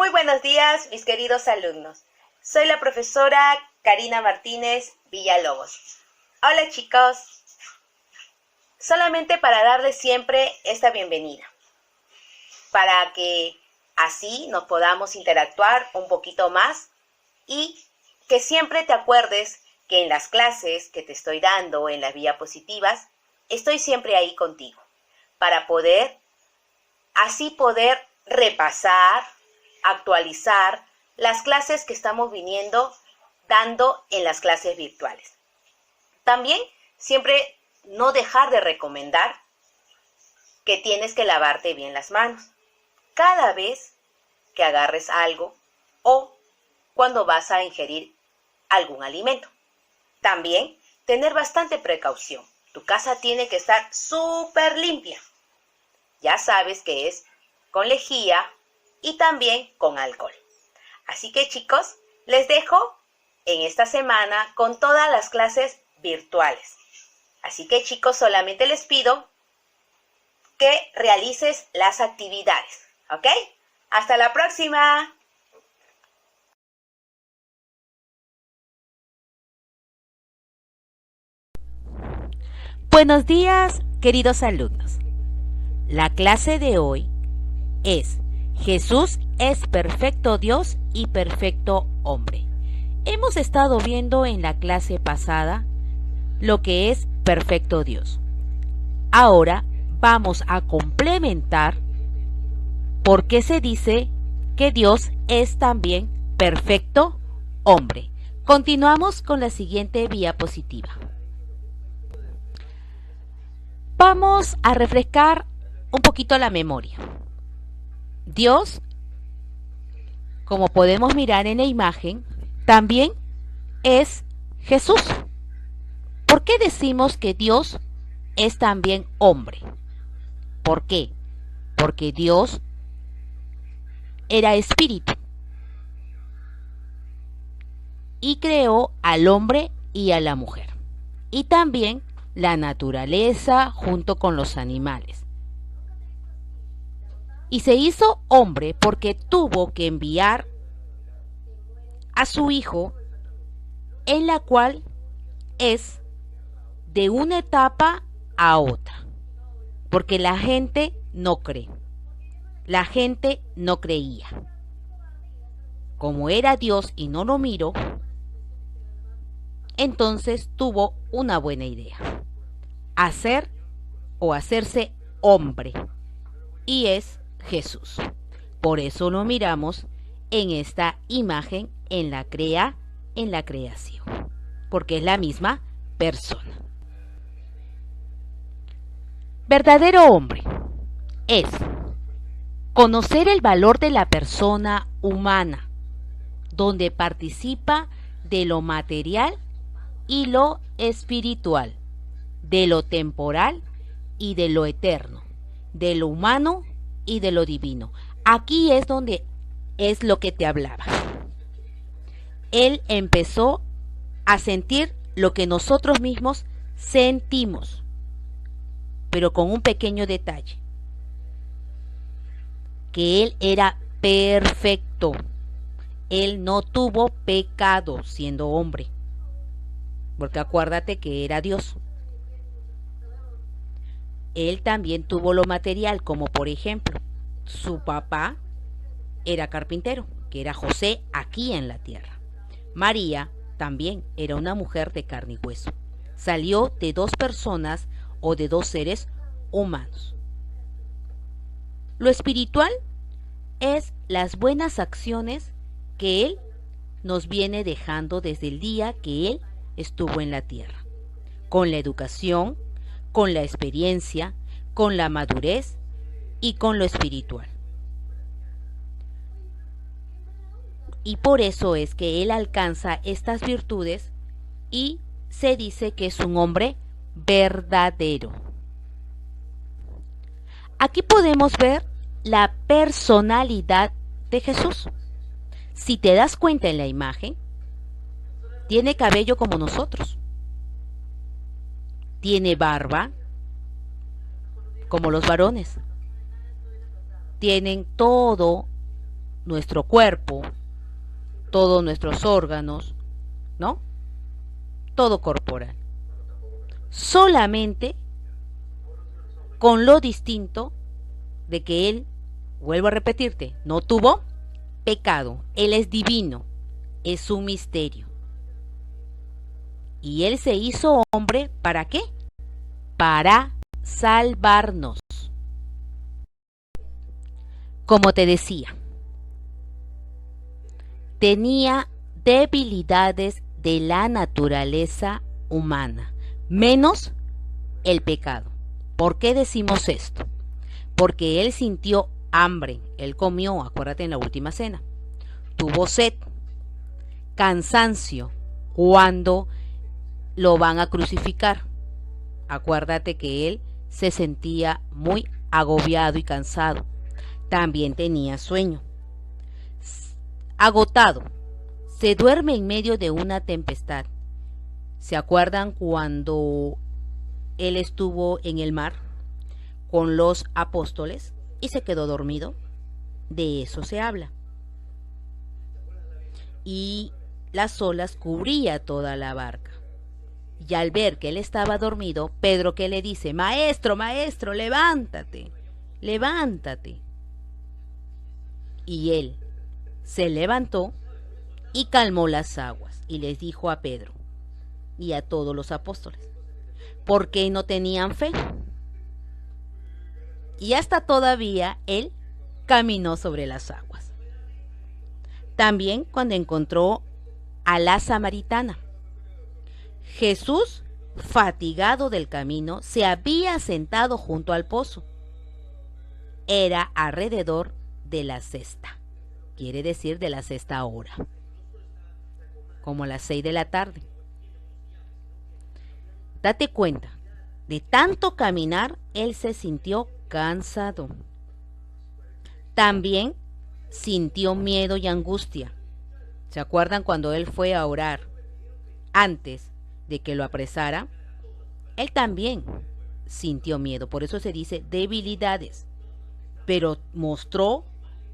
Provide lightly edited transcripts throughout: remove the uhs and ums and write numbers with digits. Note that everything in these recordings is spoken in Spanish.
Muy buenos días, mis queridos alumnos. Soy la profesora Karina Martínez Villalobos. Hola chicos. Solamente para darles siempre esta bienvenida, para que así nos podamos interactuar un poquito más y que siempre te acuerdes que en las clases que te estoy dando, en las diapositivas, estoy siempre ahí contigo, para poder repasar, actualizar las clases que estamos dando en las clases virtuales. También siempre no dejar de recomendar que tienes que lavarte bien las manos cada vez que agarres algo o cuando vas a ingerir algún alimento. También tener bastante precaución. Tu casa tiene que estar súper limpia. Ya sabes que es con lejía y también con alcohol. Así que chicos, les dejo en esta semana con todas las clases virtuales. Así que chicos, solamente les pido que realices las actividades, ¿ok? ¡Hasta la próxima! Buenos días, queridos alumnos. La clase de hoy es Jesús es perfecto Dios y perfecto hombre. Hemos estado viendo en la clase pasada lo que es perfecto Dios. Ahora vamos a complementar por qué se dice que Dios es también perfecto hombre. Continuamos con la siguiente diapositiva. Vamos a refrescar un poquito la memoria. Dios, como podemos mirar en la imagen, también es Jesús. ¿Por qué decimos que Dios es también hombre? ¿Por qué? Porque Dios era espíritu y creó al hombre y a la mujer. Y también la naturaleza junto con los animales. Y se hizo hombre porque tuvo que enviar a su hijo, en la cual es de una etapa a otra. Porque la gente no cree. La gente no creía. Como era Dios y no lo miró, entonces tuvo una buena idea. Hacerse hombre. Y es Jesús. Por eso lo miramos en esta imagen en la creación. Porque es la misma persona. Verdadero hombre es conocer el valor de la persona humana, donde participa de lo material y lo espiritual, de lo temporal y de lo eterno, de lo humano y de lo divino. Aquí es donde es lo que te hablaba. Él empezó a sentir lo que nosotros mismos sentimos, pero con un pequeño detalle, que él era perfecto. Él no tuvo pecado siendo hombre, porque acuérdate que era Dios. Él también tuvo lo material, como por ejemplo, su papá era carpintero, que era José aquí en la tierra. María también era una mujer de carne y hueso. Salió de dos personas o de dos seres humanos. Lo espiritual es las buenas acciones que Él nos viene dejando desde el día que Él estuvo en la tierra, con la educación, con la experiencia, con la madurez y con lo espiritual. Y por eso es que Él alcanza estas virtudes y se dice que es un hombre verdadero. Aquí podemos ver la personalidad de Jesús. Si te das cuenta en la imagen, tiene cabello como nosotros. Tiene barba como los varones. Tienen todo nuestro cuerpo, todos nuestros órganos, ¿no? Todo corporal. Solamente con lo distinto de que Él, vuelvo a repetirte, no tuvo pecado. Él es divino, es un misterio. Y Él se hizo hombre, ¿para qué? Para salvarnos. Como te decía, tenía debilidades de la naturaleza humana, menos el pecado. ¿Por qué decimos esto? Porque Él sintió hambre, Él comió, acuérdate en la última cena, tuvo sed, cansancio, cuando lo van a crucificar. Acuérdate que Él se sentía muy agobiado y cansado. También tenía sueño. Agotado. Se duerme en medio de una tempestad. ¿Se acuerdan cuando Él estuvo en el mar con los apóstoles y se quedó dormido? De eso se habla. Y las olas cubría toda la barca. Y al ver que él estaba dormido, Pedro, ¿qué le dice? Maestro, maestro, levántate, levántate. Y él se levantó y calmó las aguas y les dijo a Pedro y a todos los apóstoles, ¿por qué no tenían fe? Y hasta todavía él caminó sobre las aguas. También cuando encontró a la samaritana, Jesús, fatigado del camino, se había sentado junto al pozo. Era alrededor de la sexta, quiere decir de la sexta hora, como a las 6 de la tarde. Date cuenta, de tanto caminar, él se sintió cansado. También sintió miedo y angustia. ¿Se acuerdan cuando él fue a orar antes de que lo apresara? Él también sintió miedo, por eso se dice debilidades, pero mostró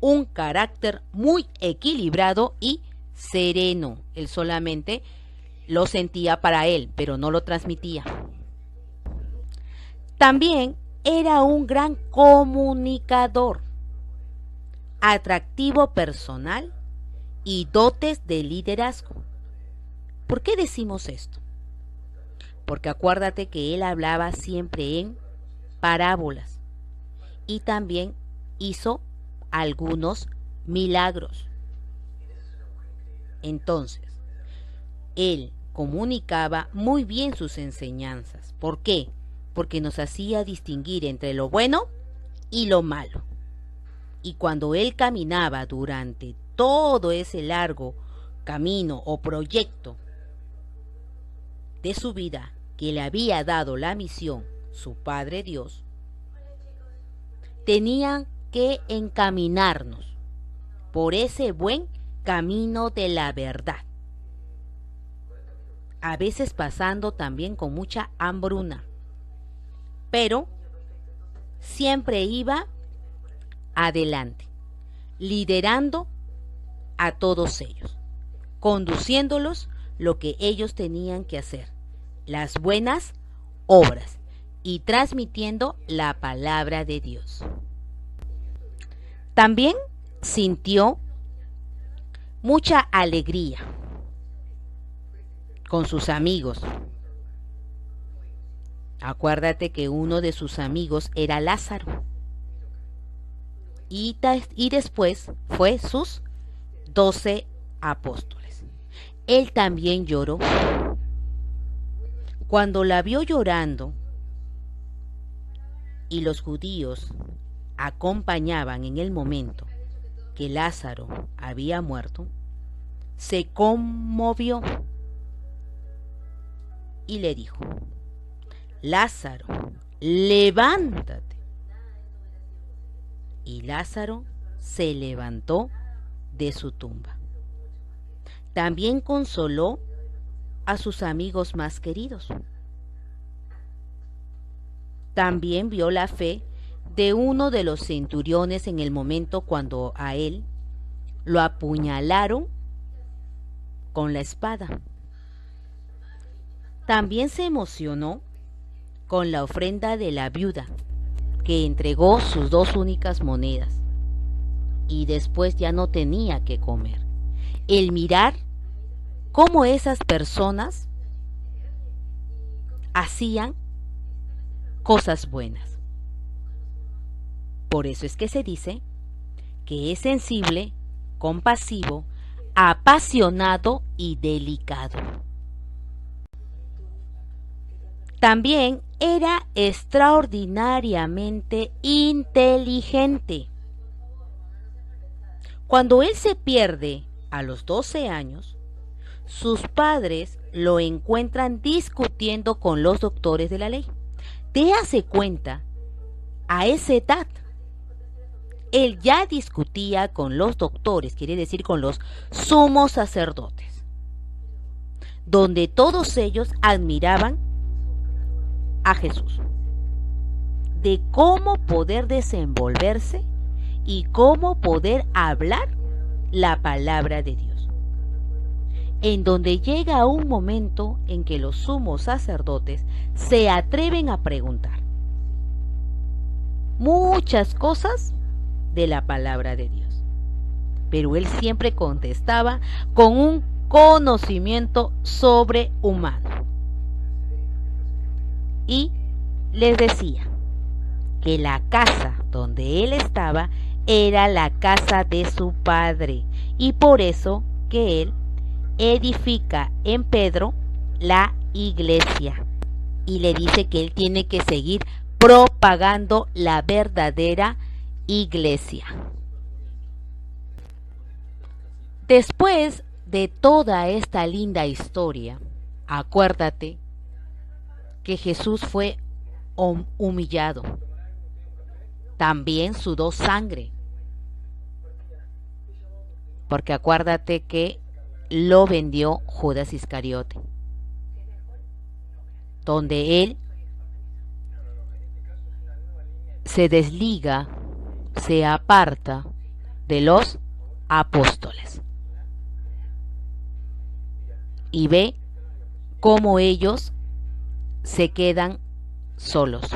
un carácter muy equilibrado y sereno. Él solamente lo sentía para él, pero no lo transmitía. También era un gran comunicador, atractivo personal y dotes de liderazgo. ¿Por qué decimos esto? Porque acuérdate que él hablaba siempre en parábolas y también hizo algunos milagros. Entonces, él comunicaba muy bien sus enseñanzas. ¿Por qué? Porque nos hacía distinguir entre lo bueno y lo malo. Y cuando él caminaba durante todo ese largo camino o proyecto de su vida que le había dado la misión su Padre Dios, tenían que encaminarnos por ese buen camino de la verdad, a veces pasando también con mucha hambruna, pero siempre iba adelante, liderando a todos ellos, conduciéndolos lo que ellos tenían que hacer, las buenas obras, y transmitiendo la palabra de Dios. También sintió mucha alegría con sus amigos. Acuérdate que uno de sus amigos era Lázaro. Y después fue sus 12 apóstoles. Él también lloró. Cuando la vio llorando y los judíos acompañaban en el momento que Lázaro había muerto, se conmovió y le dijo: Lázaro, levántate. Y Lázaro se levantó de su tumba. También consoló a sus amigos más queridos. También vio la fe de uno de los centuriones en el momento cuando a él lo apuñalaron con la espada. También se emocionó con la ofrenda de la viuda, que entregó sus 2 únicas monedas y después ya no tenía que comer. El mirar cómo esas personas hacían cosas buenas. Por eso es que se dice que es sensible, compasivo, apasionado y delicado. También era extraordinariamente inteligente. Cuando él se pierde a los 12 años, sus padres lo encuentran discutiendo con los doctores de la ley. Déjase cuenta, a esa edad, él ya discutía con los doctores, quiere decir con los sumos sacerdotes, donde todos ellos admiraban a Jesús, de cómo poder desenvolverse y cómo poder hablar la palabra de Dios. En donde llega un momento en que los sumos sacerdotes se atreven a preguntar muchas cosas de la palabra de Dios, pero él siempre contestaba con un conocimiento sobrehumano y les decía que la casa donde él estaba era la casa de su padre, y por eso que él edifica en Pedro la iglesia, y le dice que él tiene que seguir propagando la verdadera iglesia. Después de toda esta linda historia, acuérdate que Jesús fue humillado, también sudó sangre, porque acuérdate que lo vendió Judas Iscariote, donde él se desliga, se aparta de los apóstoles y ve cómo ellos se quedan solos,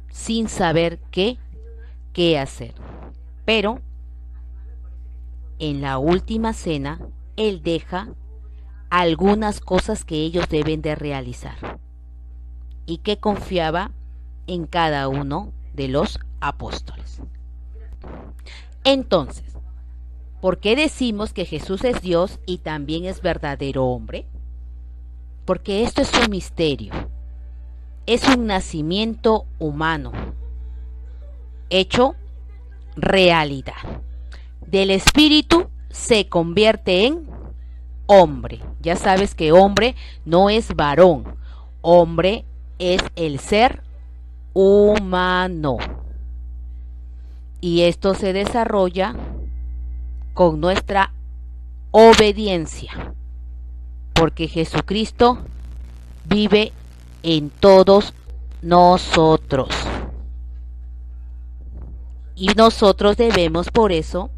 sin saber qué hacer. Pero en la última cena, él deja algunas cosas que ellos deben de realizar y que confiaba en cada uno de los apóstoles. Entonces, ¿por qué decimos que Jesús es Dios y también es verdadero hombre? Porque esto es un misterio, es un nacimiento humano, hecho realidad. Del espíritu se convierte en hombre. Ya sabes que hombre no es varón, hombre es el ser humano. Y esto se desarrolla con nuestra obediencia, porque Jesucristo vive en todos nosotros. Y nosotros debemos por eso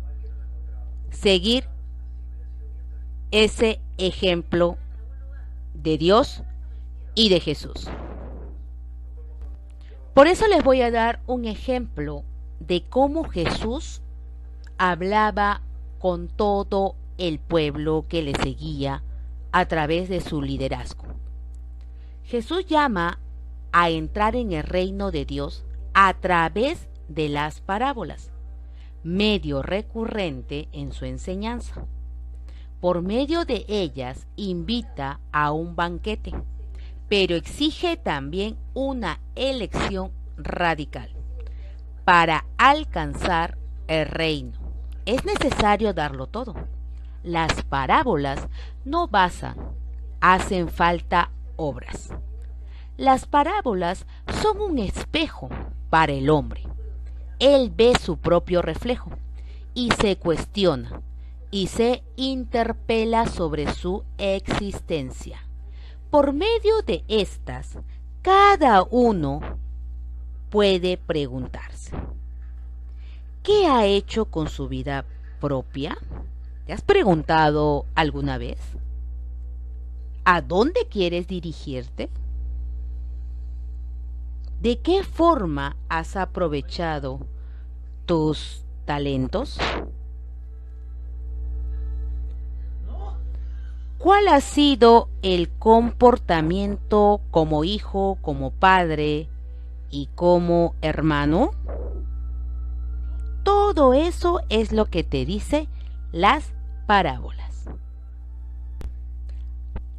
seguir ese ejemplo de Dios y de Jesús. Por eso les voy a dar un ejemplo de cómo Jesús hablaba con todo el pueblo que le seguía a través de su liderazgo. Jesús llama a entrar en el reino de Dios a través de las parábolas, medio recurrente en su enseñanza. Por medio de ellas invita a un banquete, pero exige también una elección radical. Para alcanzar el reino es necesario darlo todo. Las parábolas no bastan, hacen falta obras. Las parábolas son un espejo para el hombre. Él ve su propio reflejo y se cuestiona y se interpela sobre su existencia. Por medio de estas, cada uno puede preguntarse: ¿qué ha hecho con su vida propia? ¿Te has preguntado alguna vez? ¿A dónde quieres dirigirte? ¿De qué forma has aprovechado tus talentos? ¿Cuál ha sido el comportamiento como hijo, como padre y como hermano? Todo eso es lo que te dice las parábolas.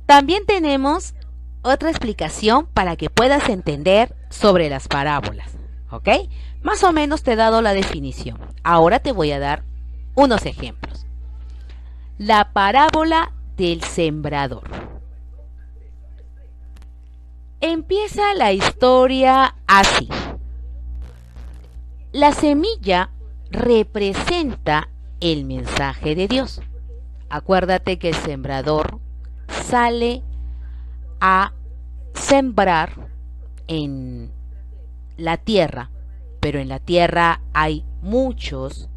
También tenemos otra explicación para que puedas entender sobre las parábolas, ¿ok? Más o menos te he dado la definición. Ahora te voy a dar unos ejemplos. La parábola del sembrador. Empieza la historia así. La semilla representa el mensaje de Dios. Acuérdate que el sembrador sale a sembrar en la tierra, pero en la tierra hay muchos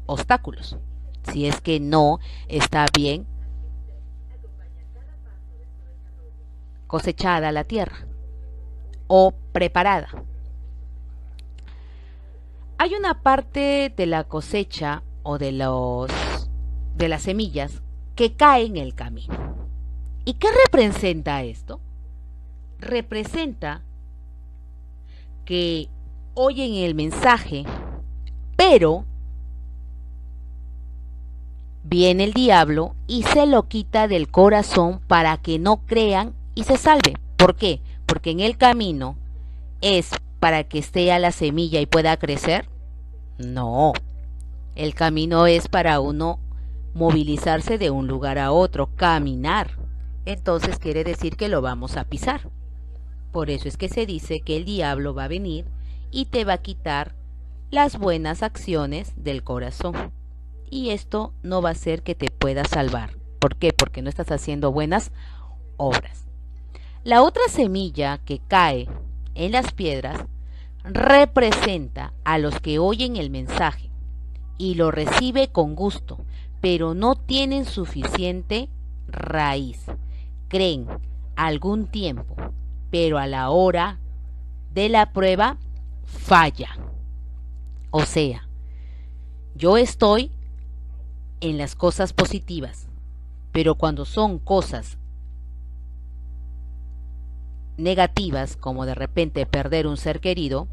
obstáculos. Si es que no está bien cosechada la tierra o preparada. Hay una parte de la cosecha o de las semillas que cae en el camino. ¿Y qué representa esto? Representa que oyen el mensaje, pero viene el diablo y se lo quita del corazón para que no crean y se salve. ¿Por qué? Porque en el camino es para que esté a la semilla y pueda crecer. No, el camino es para uno movilizarse de un lugar a otro, caminar. Entonces quiere decir que lo vamos a pisar. Por eso es que se dice que el diablo va a venir y te va a quitar las buenas acciones del corazón. Y esto no va a hacer que te pueda salvar. ¿Por qué? Porque no estás haciendo buenas obras. La otra semilla que cae en las piedras representa a los que oyen el mensaje y lo recibe con gusto, pero no tienen suficiente raíz. Creen algún tiempo, pero a la hora de la prueba falla. O sea, yo estoy en las cosas positivas, pero cuando son cosas negativas, como de repente perder un ser querido,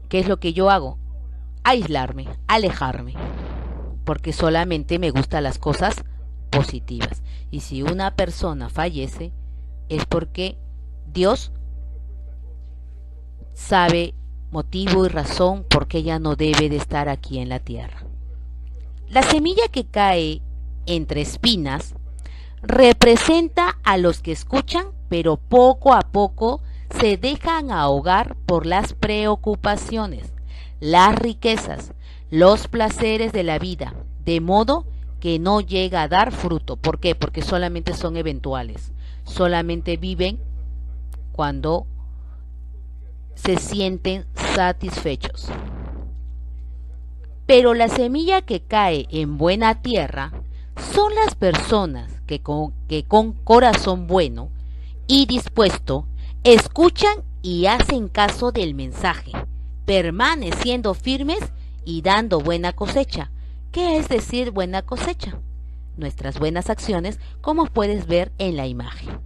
¿qué es lo que yo hago? Aislarme, alejarme, porque solamente me gustan las cosas positivas. Y si una persona fallece, es porque Dios sabe motivo y razón por qué ella no debe de estar aquí en la tierra. La semilla que cae entre espinas representa a los que escuchan, pero poco a poco se dejan ahogar por las preocupaciones, las riquezas, los placeres de la vida, de modo que no llega a dar fruto. ¿Por qué? Porque solamente son eventuales, solamente viven cuando se sienten satisfechos. Pero la semilla que cae en buena tierra son las personas que con corazón bueno y dispuesto escuchan y hacen caso del mensaje, permaneciendo firmes y dando buena cosecha. ¿Qué es decir buena cosecha? Nuestras buenas acciones, como puedes ver en la imagen.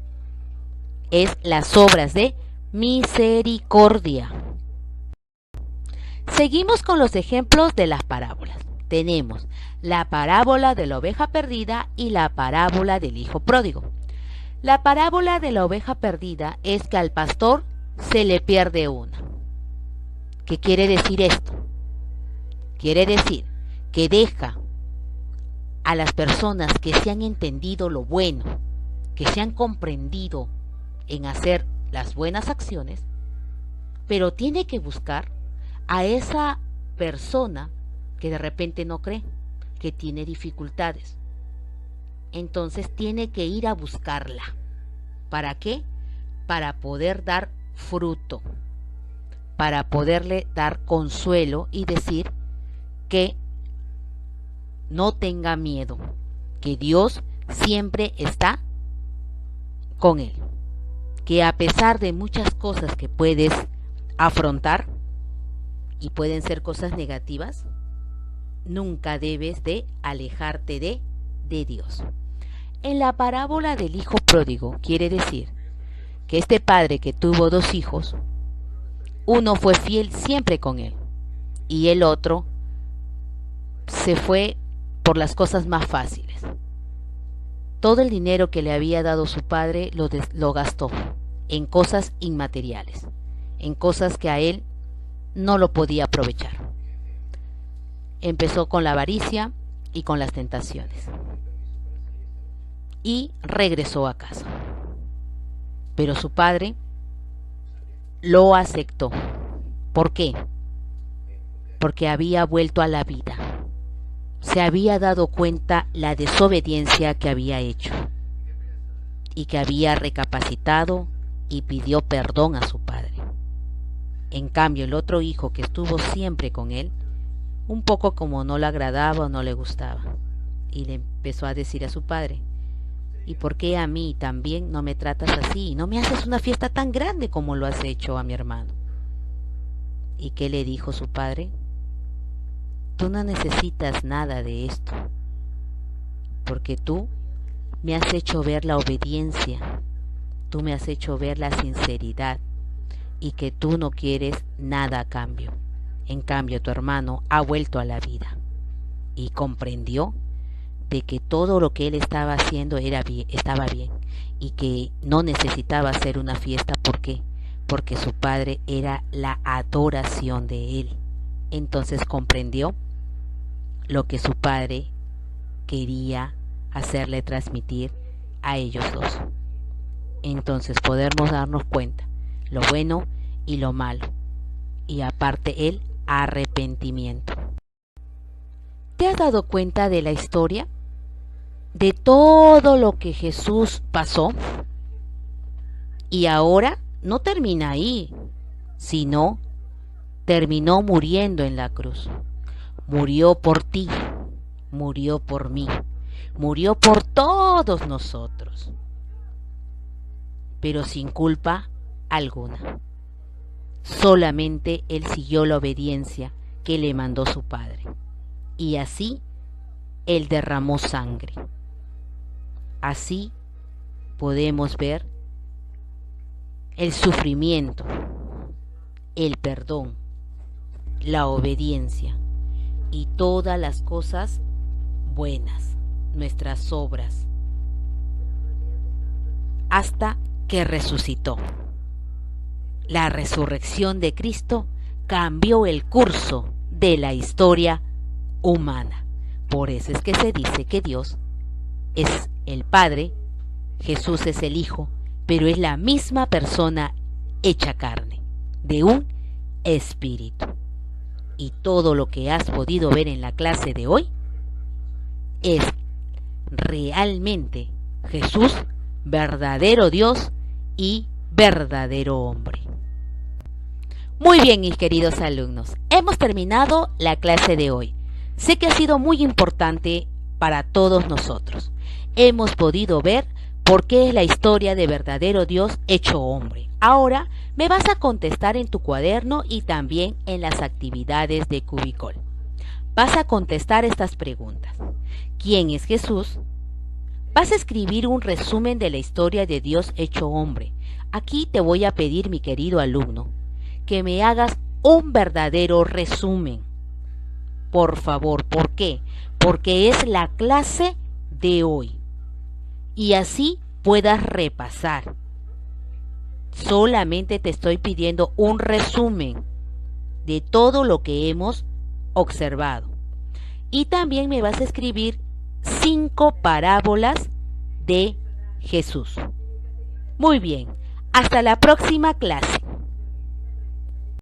Es las obras de misericordia. Seguimos con los ejemplos de las parábolas. Tenemos la parábola de la oveja perdida y la parábola del hijo pródigo. La parábola de la oveja perdida es que al pastor se le pierde una. ¿Qué quiere decir esto? Quiere decir que deja a las personas que se han entendido lo bueno, que se han comprendido en hacer las buenas acciones, pero tiene que buscar a esa persona que de repente no cree, que tiene dificultades. Entonces tiene que ir a buscarla. ¿Para qué? Para poder dar fruto, para poderle dar consuelo y decir que no tenga miedo, que Dios siempre está con él, que a pesar de muchas cosas que puedes afrontar y pueden ser cosas negativas, nunca debes de alejarte de Dios. En la parábola del hijo pródigo quiere decir que este padre que tuvo 2 hijos, uno fue fiel siempre con él y el otro se fue por las cosas más fáciles. Todo el dinero que le había dado su padre lo gastó en cosas inmateriales, en cosas que a él no lo podía aprovechar. Empezó con la avaricia y con las tentaciones. Y regresó a casa. Pero su padre lo aceptó. ¿Por qué? Porque había vuelto a la vida. Se había dado cuenta la desobediencia que había hecho y que había recapacitado y pidió perdón a su padre. En cambio, el otro hijo que estuvo siempre con él, un poco como no le agradaba o no le gustaba, y le empezó a decir a su padre: ¿y por qué a mí también no me tratas así? ¿No me haces una fiesta tan grande como lo has hecho a mi hermano? ¿Y qué le dijo su padre? Tú no necesitas nada de esto, porque tú me has hecho ver la obediencia, tú me has hecho ver la sinceridad y que tú no quieres nada a cambio. En cambio, tu hermano ha vuelto a la vida y comprendió de que todo lo que él estaba haciendo estaba bien y que no necesitaba hacer una fiesta. ¿Por qué? Porque su padre era la adoración de él. Entonces comprendió lo que su padre quería hacerle transmitir a ellos dos. Entonces podemos darnos cuenta lo bueno y lo malo, y aparte el arrepentimiento. ¿Te has dado cuenta de la historia? De todo lo que Jesús pasó. Y ahora no termina ahí, sino terminó muriendo en la cruz. Murió por ti, murió por mí, murió por todos nosotros, pero sin culpa alguna. Solamente él siguió la obediencia que le mandó su padre, y así él derramó sangre. Así podemos ver el sufrimiento, el perdón, la obediencia y todas las cosas buenas, nuestras obras, hasta que resucitó. La resurrección de Cristo cambió el curso de la historia humana. Por eso es que se dice que Dios es el Padre, Jesús es el Hijo, pero es la misma persona hecha carne, de un espíritu. Y todo lo que has podido ver en la clase de hoy es realmente Jesús, verdadero Dios y verdadero hombre. Muy bien, mis queridos alumnos, hemos terminado la clase de hoy. Sé que ha sido muy importante para todos nosotros. Hemos podido ver por qué es la historia de verdadero Dios hecho hombre. Ahora me vas a contestar en tu cuaderno y también en las actividades de Cubicol. Vas a contestar estas preguntas. ¿Quién es Jesús? Vas a escribir un resumen de la historia de Dios hecho hombre. Aquí te voy a pedir, mi querido alumno, que me hagas un verdadero resumen. Por favor, ¿por qué? Porque es la clase de hoy. Y así puedas repasar. Solamente te estoy pidiendo un resumen de todo lo que hemos observado. Y también me vas a escribir 5 parábolas de Jesús. Muy bien, hasta la próxima clase.